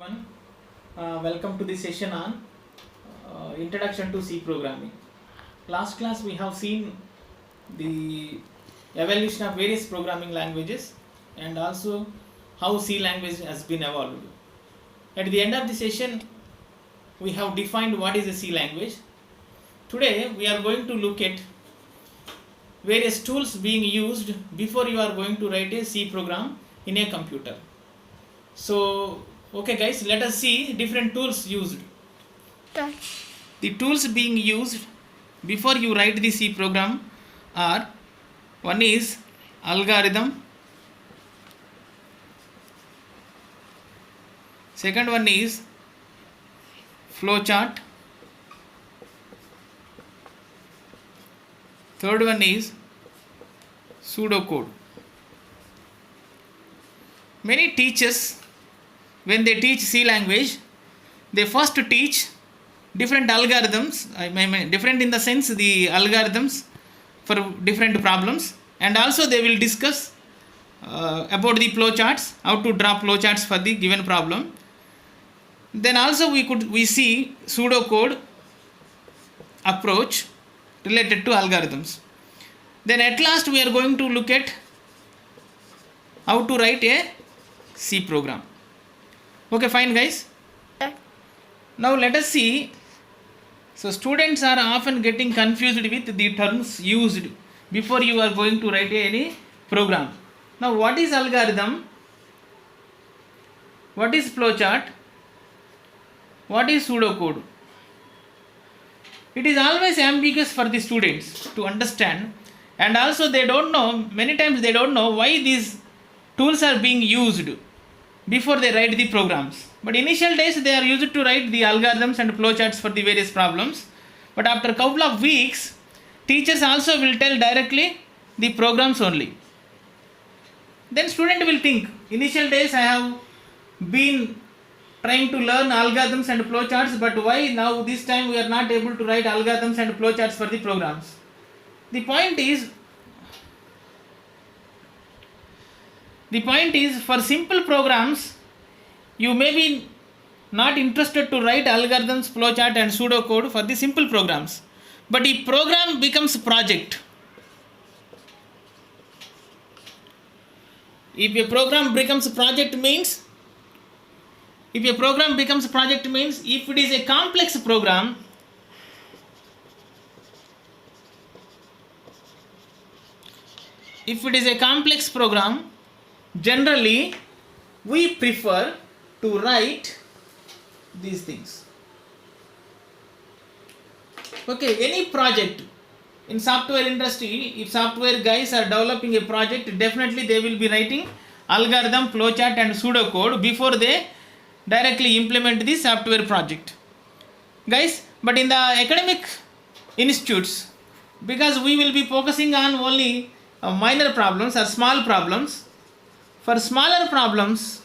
Everyone, welcome to the session on Introduction to C Programming. Last class we have seen the evolution of various programming languages and also how C language has been evolved. At the end of the session we have defined what is a C language. Today we are going to look at various tools being used before you are going to write a C program in a computer. So okay guys, let us see different tools used. The tools being used before you write the C program are: one is algorithm, second one is flowchart, third one is pseudocode. Many teachers, when they teach C language, they first teach different algorithms. I mean different in the sense the algorithms for different problems, and also they will discuss about the flowcharts, how to draw flowcharts for the given problem. Then also we see pseudocode approach related to algorithms. Then at last we are going to look at how to write a C program. Okay, fine guys. Now let us see. So students are often getting confused with the terms used before you are going to write any program. Now what is algorithm? What is flowchart? What is pseudocode? It is always ambiguous for the students to understand, and also they don't know, many times they don't know why these tools are being used before they write the programs. But initial days they are used to write the algorithms and flowcharts for the various problems. But after a couple of weeks, teachers also will tell directly the programs only. Then student will think, initial days I have been trying to learn algorithms and flowcharts, but why now this time we are not able to write algorithms and flowcharts for the programs? The point is for simple programs, you may be not interested to write algorithms, flowchart and pseudocode for the simple programs. But if program becomes project, if a program becomes project means, if it is a complex program, generally we prefer to write these things. Okay, any project in software industry, if software guys are developing a project, definitely they will be writing algorithm, flowchart and pseudocode before they directly implement the software project, guys. But in the academic institutes, because we will be focusing on only minor problems or small problems, for smaller problems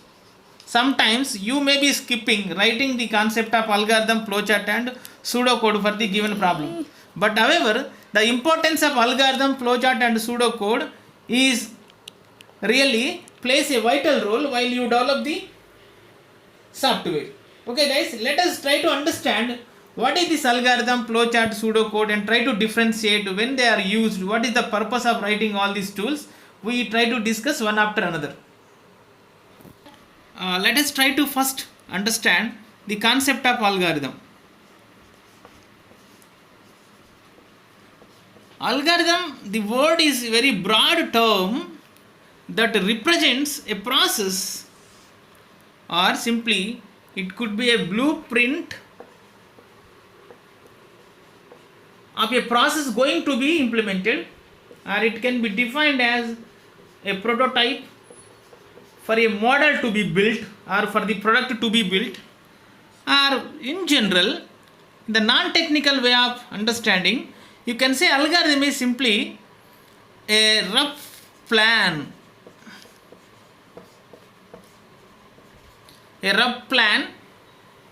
sometimes you may be skipping writing the concept of algorithm, flowchart and pseudocode for the given problem. But however, the importance of algorithm, flowchart and pseudocode is really plays a vital role while you develop the software. Okay guys, let us try to understand what is this algorithm, flowchart, pseudocode and try to differentiate when they are used, what is the purpose of writing all these tools. We try to discuss one after another. Let us try to first understand the concept of algorithm. Algorithm, the word is a very broad term that represents a process, or simply it could be a blueprint of a process going to be implemented, or it can be defined as a prototype for a model to be built or for the product to be built, or in general, the non-technical way of understanding, you can say algorithm is simply a rough plan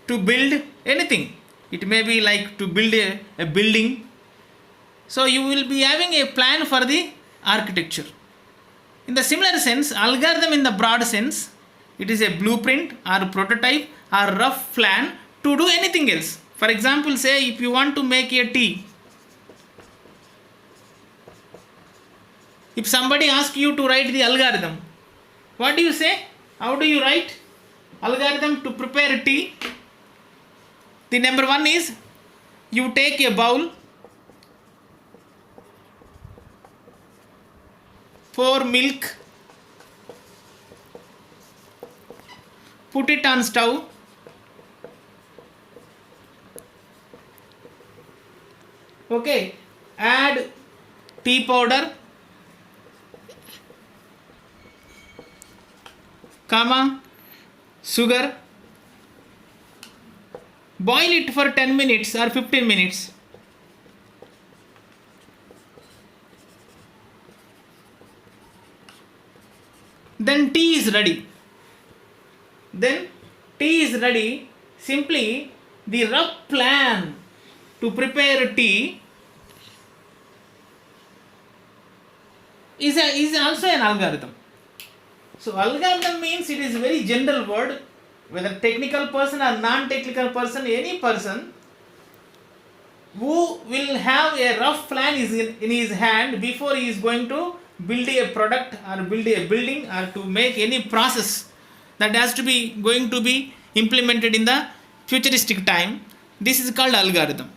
to build anything. It may be like to build a building. So you will be having a plan for the architecture. In the similar sense, algorithm in the broad sense It is a blueprint or prototype or rough plan to do anything else. For example, say if you want to make a tea, if somebody asks you to write the algorithm, what do you say? How do you write algorithm to prepare tea? The number one is, you take a bowl, pour milk, put it on stove, okay, add tea powder, comma, sugar, boil it for 10 minutes or 15 minutes. Then tea is ready. Simply the rough plan to prepare tea is also an algorithm. So algorithm means it is a very general word, whether technical person or non-technical person, any person who will have a rough plan in his hand before he is going to build a product or build a building or to make any process that has to be going to be implemented in the futuristic time. This is called algorithm.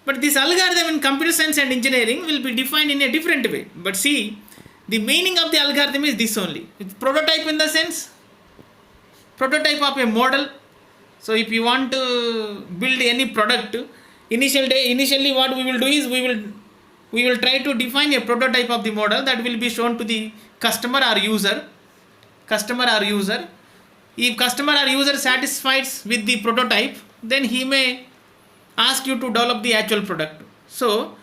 But this algorithm in computer science and engineering will be defined in a different way. But see, the meaning of the algorithm is this only. It's prototype in the sense, prototype of a model. So if you want to build any product, initially what we will do is we will try to define a prototype of the model that will be shown to the customer or user. If customer or user satisfies with the prototype, then he may ask you to develop the actual product. So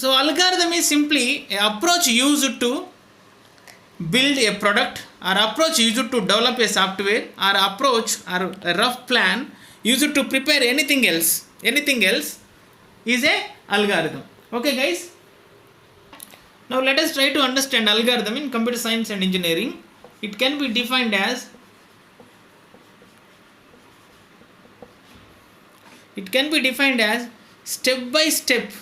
algorithm is simply an approach used to build a product, or approach used to develop a software, or approach or a rough plan used to prepare anything else is a algorithm. Okay guys, now let us try to understand algorithm in computer science and engineering. It can be defined as step by step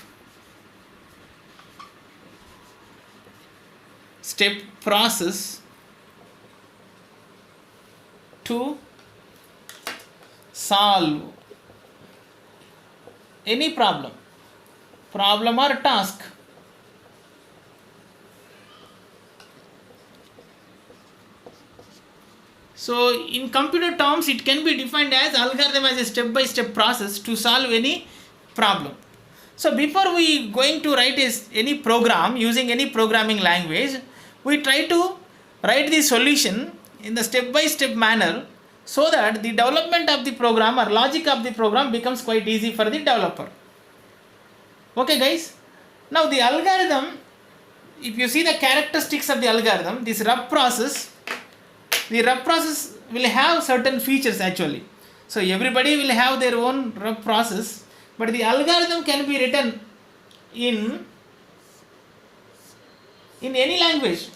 process to solve any problem or task. So in computer terms, it can be defined as algorithm as a step-by-step process to solve any problem. So before we going to write any program using any programming language, we try to write the solution in the step-by-step manner, so that the development of the program or logic of the program becomes quite easy for the developer. Okay guys, now the algorithm, if you see the characteristics of the algorithm, this rough process will have certain features actually. So everybody will have their own rough process, but the algorithm can be written in any language,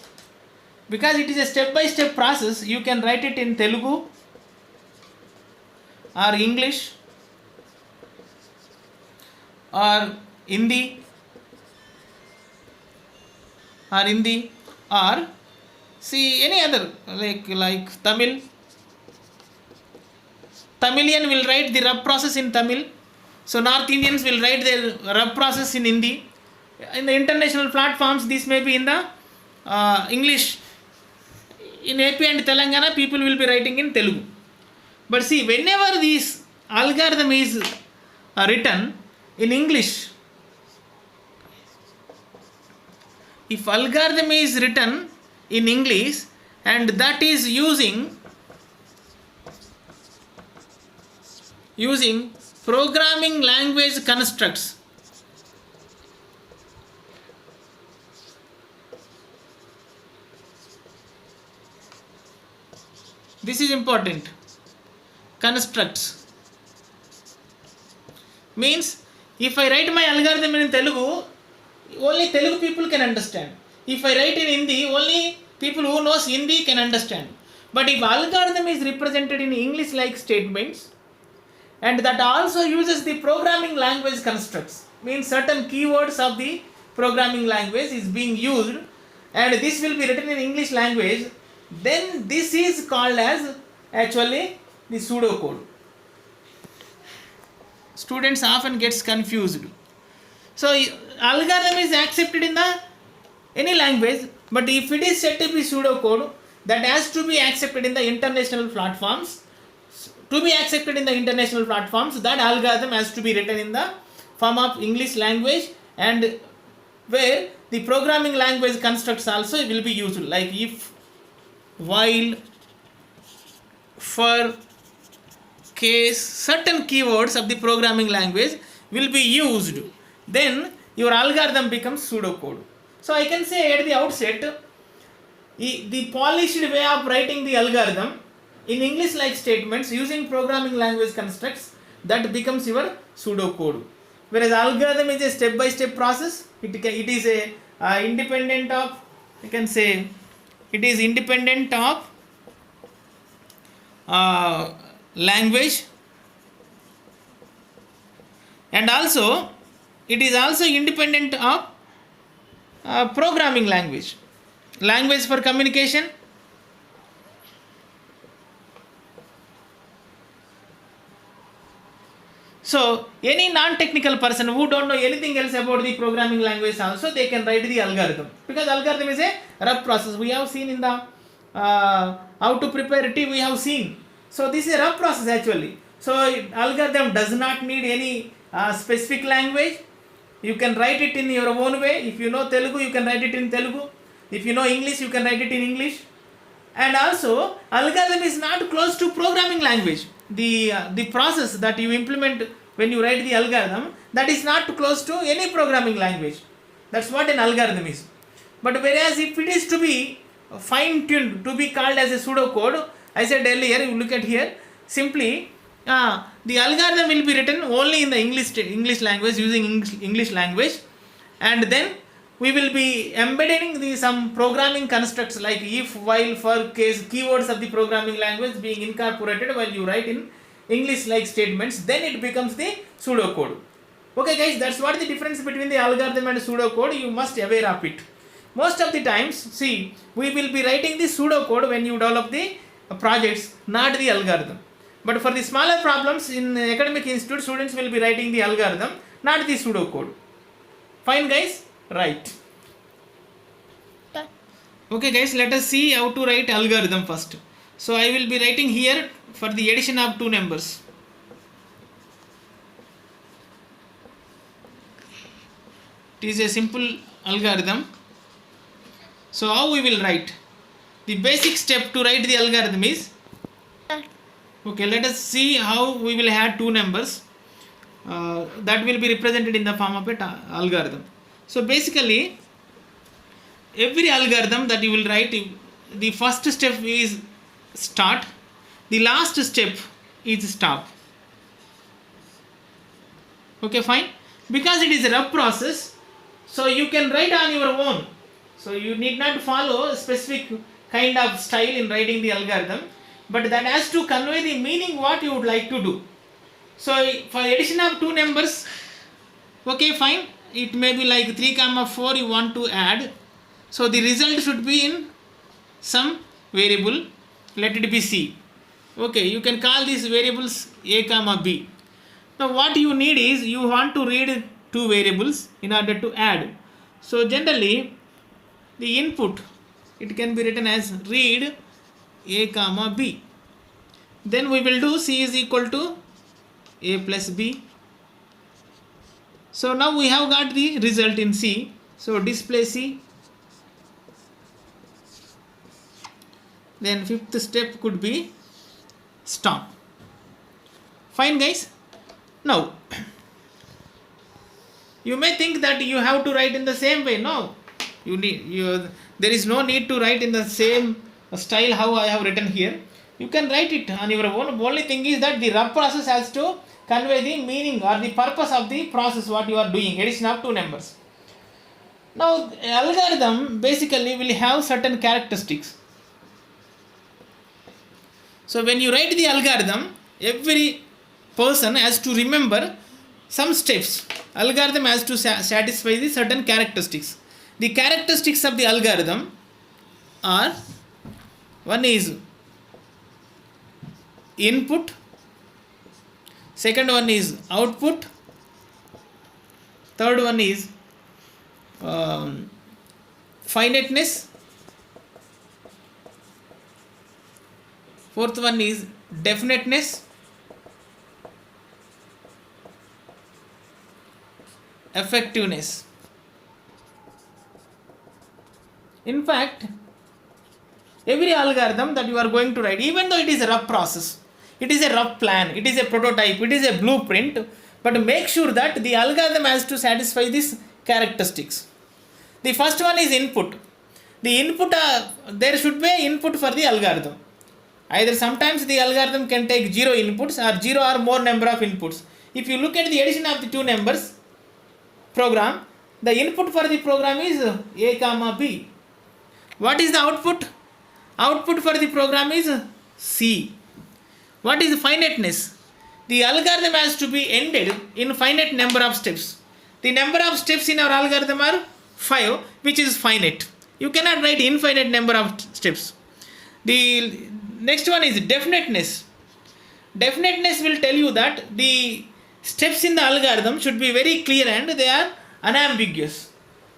because it is a step-by-step process. You can write it in Telugu or English or Hindi or see any other, like Tamilian will write the rough process in Tamil. So North Indians will write their rough process in Hindi. In the international platforms, this may be in the English. In AP and Telangana, people will be writing in Telugu. But see, whenever this algorithm is written in English, if algorithm is written in English and that is using programming language constructs, this is important. Constructs means if I write my algorithm in Telugu, only Telugu people can understand. If I write in Hindi, only people who knows Hindi can understand. But if algorithm is represented in English like statements, and that also uses the programming language constructs, means certain keywords of the programming language is being used, and this will be written in English language, then this is called as actually the pseudocode. Students often gets confused. So algorithm is accepted in the any language, but if it is said to be pseudocode, that has to be accepted in the international platforms. To be accepted in the international platforms, that algorithm has to be written in the form of English language, and where the programming language constructs also will be used, like if, while, for, case, certain keywords of the programming language will be used, then your algorithm becomes pseudocode. So I can say at the outset, the polished way of writing the algorithm in English like statements using programming language constructs, that becomes your pseudocode. Whereas algorithm is a step by step process, it is a independent of, you can say it is independent of language, and also it is also independent of programming language for communication. So any non-technical person who don't know anything else about the programming language also, they can write the algorithm, because algorithm is a rough process. We have seen in the how to prepare tea, we have seen. So this is a rough process actually. So algorithm does not need any specific language. You can write it in your own way. If you know Telugu, you can write it in Telugu. If you know English, you can write it in English. And also algorithm is not close to programming language. The process that you implement when you write the algorithm, that is not close to any programming language. That's what an algorithm is. But whereas if it is to be fine tuned, to be called as a pseudocode, I said earlier, you look at here, simply the algorithm will be written only in the English language, using English language, and then we will be embedding some programming constructs like if, while, for, case, keywords of the programming language being incorporated while you write in English like statements, then it becomes the pseudocode. Okay guys, that's what the difference between the algorithm and pseudocode, you must be aware of it. Most of the times, see, we will be writing the pseudocode when you develop the projects, not the algorithm. But for the smaller problems in academic institute, students will be writing the algorithm, not the pseudocode. Fine guys? Right. Okay guys, let us see how to write algorithm first. So I will be writing here for the addition of two numbers. It is a simple algorithm. So how we will write? The basic step to write the algorithm is, okay, let us see how we will add two numbers that will be represented in the form of an algorithm. So basically, every algorithm that you will write, the first step is start, the last step is stop. Okay, fine. Because it is a rough process, so you can write on your own. So you need not follow a specific kind of style in writing the algorithm, but that has to convey the meaning what you would like to do. So for addition of two numbers, okay, fine. It may be like 3, 4 you want to add. So the result should be in some variable. Let it be C. Okay, you can call these variables A, B. Now what you need is, you want to read two variables in order to add. So generally, the input, it can be written as read A, B. Then we will do C is equal to A plus B. So now we have got the result in C. So display C. Then fifth step could be stop. Fine guys. Now you may think that you have to write in the same way. No, there is no need to write in the same style how I have written here. You can write it on your own. Only thing is that the rough process has to convey the meaning or the purpose of the process what you are doing, addition of two numbers. Now algorithm basically will have certain characteristics. So when you write the algorithm, every person has to remember some steps. Algorithm has to satisfy the certain characteristics. The characteristics of the algorithm are: one is input, second one is output, third one is finiteness, fourth one is definiteness, effectiveness. In fact, every algorithm that you are going to write, even though it is a rough process, it is a rough plan, it is a prototype, it is a blueprint, but make sure that the algorithm has to satisfy these characteristics. The first one is input. The input, there should be input for the algorithm. Either sometimes the algorithm can take 0 inputs or 0 or more number of inputs. If you look at the addition of the two numbers program, the input for the program is a comma b. What is the output? Output for the program is c. What is finiteness? The algorithm has to be ended in finite number of steps. The number of steps in our algorithm are 5, which is finite. You cannot write infinite number of steps. The next one is definiteness. Definiteness will tell you that the steps in the algorithm should be very clear and they are unambiguous.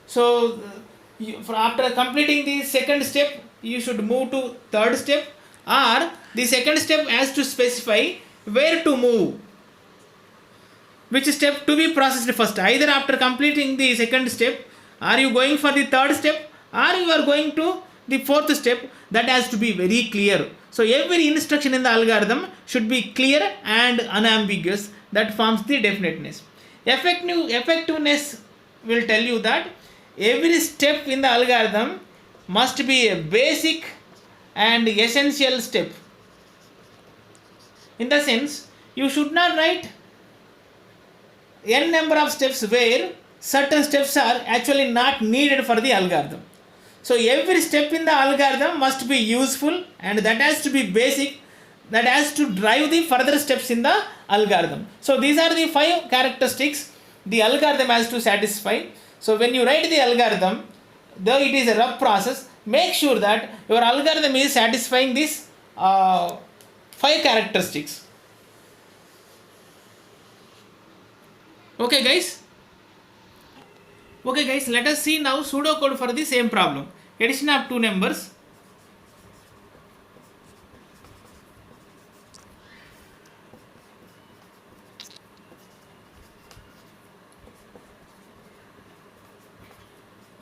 So after completing the second step, you should move to third step, or the second step has to specify where to move, which step to be processed first. Either after completing the second step, are you going for the third step, or you are going to the fourth step. That has to be very clear. So every instruction in the algorithm should be clear and unambiguous. That forms the definiteness. Effectiveness will tell you that every step in the algorithm must be a basic and essential step. In the sense, you should not write n number of steps where certain steps are actually not needed for the algorithm. So every step in the algorithm must be useful, and that has to be basic, that has to drive the further steps in the algorithm. So these are the 5 characteristics the algorithm has to satisfy. So when you write the algorithm, though it is a rough process, make sure that your algorithm is satisfying these 5 characteristics. Okay guys, let us see now pseudocode for the same problem. Addition of two numbers.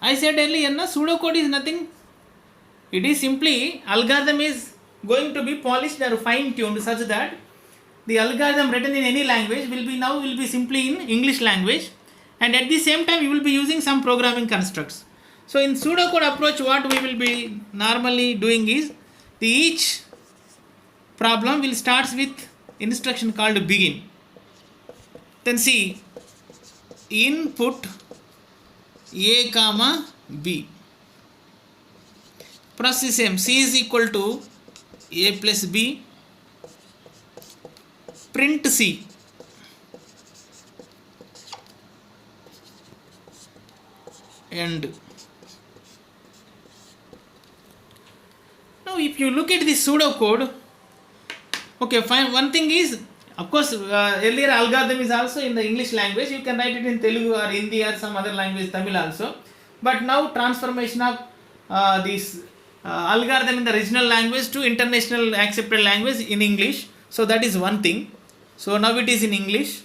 I said earlier, pseudocode is nothing. It is simply algorithm is going to be polished or fine tuned such that the algorithm written in any language will be simply in English language, and at the same time you will be using some programming constructs. So in pseudocode approach, what we will be normally doing is, each problem will start with instruction called begin. Then see, input a comma b. Process same, c is equal to a plus b, print c. And now if you look at the pseudocode, okay fine, one thing is, of course earlier algorithm is also in the English language. You can write it in Telugu or Hindi or some other language, Tamil also. But now transformation of this algorithm in the original language to international accepted language in English. So that is one thing. So now it is in English.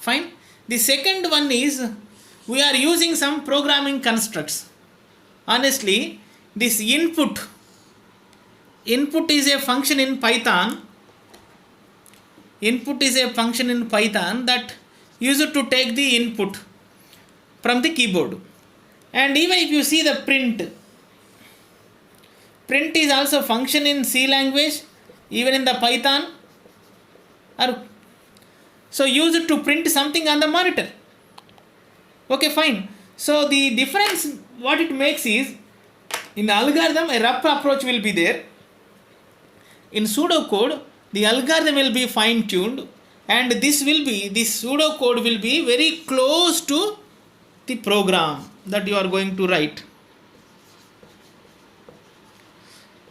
Fine. The second one is, we are using some programming constructs. Honestly, this input is a function in Python. Input is a function in Python that uses to take the input from the keyboard. And even if you see the print is also function in C language, even in the Python, or so use it to print something on the monitor. Okay, fine. So the difference what it makes is, In algorithm, a rough approach will be there. In pseudocode, the algorithm will be fine tuned, and this pseudocode will be very close to the program that you are going to write.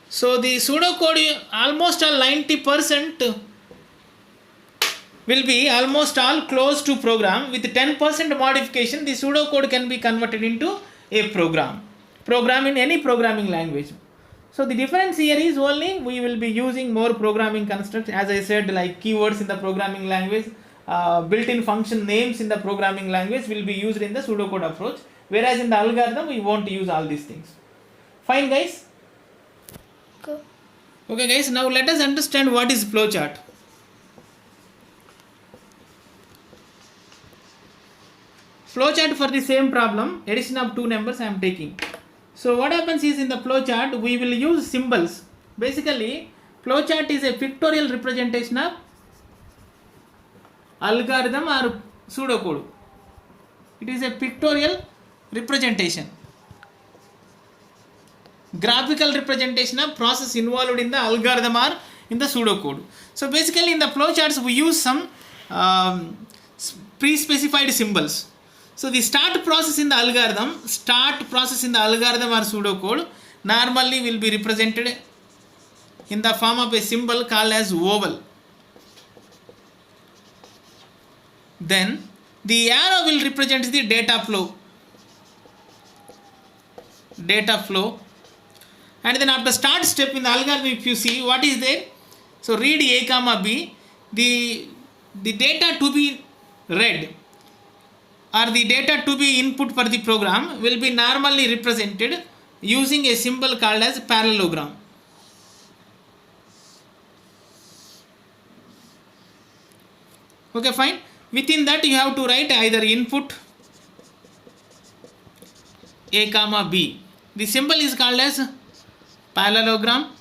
So the pseudocode almost all 90% will be almost all close to program. With 10% modification, the pseudocode can be converted into a program in any programming language. So the difference here is only we will be using more programming constructs, as I said, like keywords in the programming language, built-in function names in the programming language will be used in the pseudocode approach, whereas in the algorithm we won't use all these things. Fine, guys? Okay guys, now let us understand what is flowchart. Flowchart for the same problem, addition of two numbers I am taking. So what happens is, in the flowchart we will use symbols. Basically, flowchart is a pictorial representation of algorithm or pseudocode. It is a pictorial representation, graphical representation of process involved in the algorithm or in the pseudocode. So basically in the flowcharts we use some pre-specified symbols. So the start process in the algorithm or pseudocode normally will be represented in the form of a symbol called as oval. Then the arrow will represent the data flow. And then after start step in the algorithm, if you see what is there, so read a comma b, the data to be read or the data to be input for the program will be normally represented using a symbol called as parallelogram. Okay, fine. Within that you have to write either input a comma b. The symbol is called as parallelogram.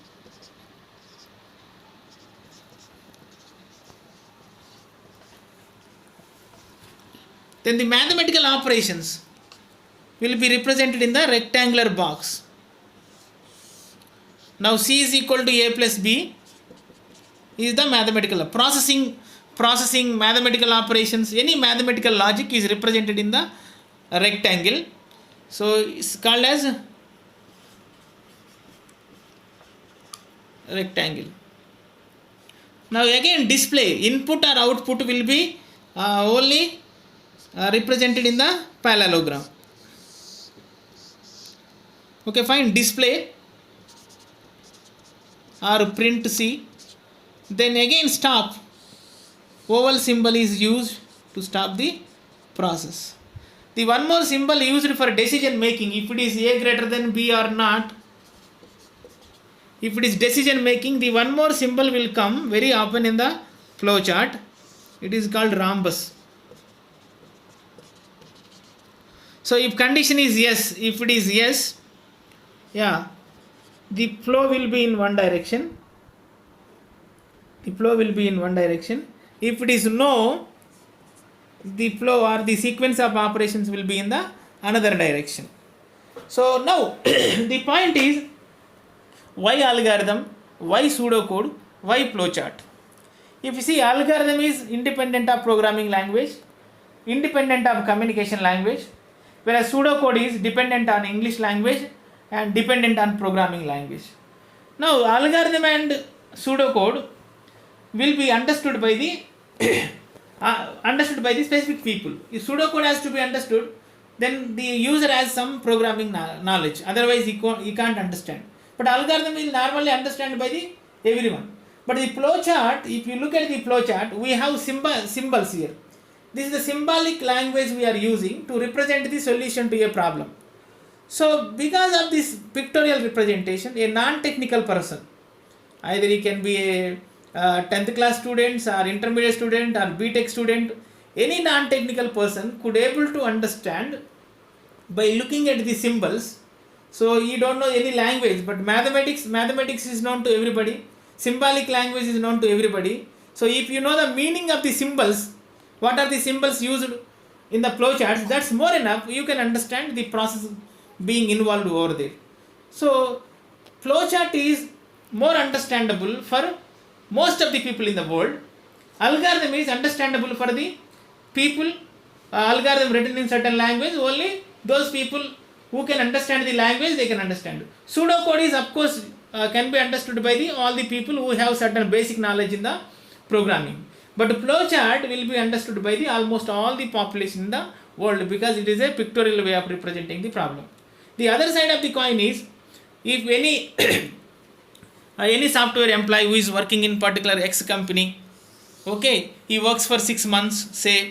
Then the mathematical operations will be represented in the rectangular box. Now C is equal to A plus B is the mathematical processing mathematical operations. Any mathematical logic is represented in the rectangle. So it's called as rectangle. Now again display, input or output will be only represented in the parallelogram. Okay, fine. Display or print C. Then again stop. Oval symbol is used to stop the process. The one more symbol used for decision making, if it is A greater than B or not. If it is decision making, the one more symbol will come very often in the flowchart. It is called rhombus. So if condition is yes, if it is yes, yeah, the flow will be in one direction. If it is no, the flow or the sequence of operations will be in the another direction. So now the point is, why algorithm, why pseudocode, why flowchart? If you see, algorithm is independent of programming language, independent of communication language, whereas pseudocode is dependent on English language and dependent on programming language. Now algorithm and pseudocode will be understood by the specific people. If pseudocode has to be understood, then the user has some programming knowledge, otherwise he can't understand. But algorithm will normally understand by everyone. But the flowchart, if you look at the flowchart, we have symbols here. This is the symbolic language we are using to represent the solution to a problem. So because of this pictorial representation, a non-technical person, either he can be a 10th class student or intermediate student or BTech student, any non-technical person could able to understand by looking at the symbols. So you don't know any language, but mathematics is known to everybody, symbolic language is known to everybody. So if you know the meaning of the symbols, what are the symbols used in the flowcharts, that's more enough. You can understand the process being involved over there. So flowchart is more understandable for most of the people in the world. Algorithm is understandable for the people. Algorithm written in certain language, only those people who can understand the language, they can understand. Pseudocode is of course can be understood by the all the people who have certain basic knowledge in the programming. But flowchart will be understood by the almost all the population in the world, because it is a pictorial way of representing the problem. The other side of the coin is, if any software employee who is working in particular X company, okay, he works for 6 months, say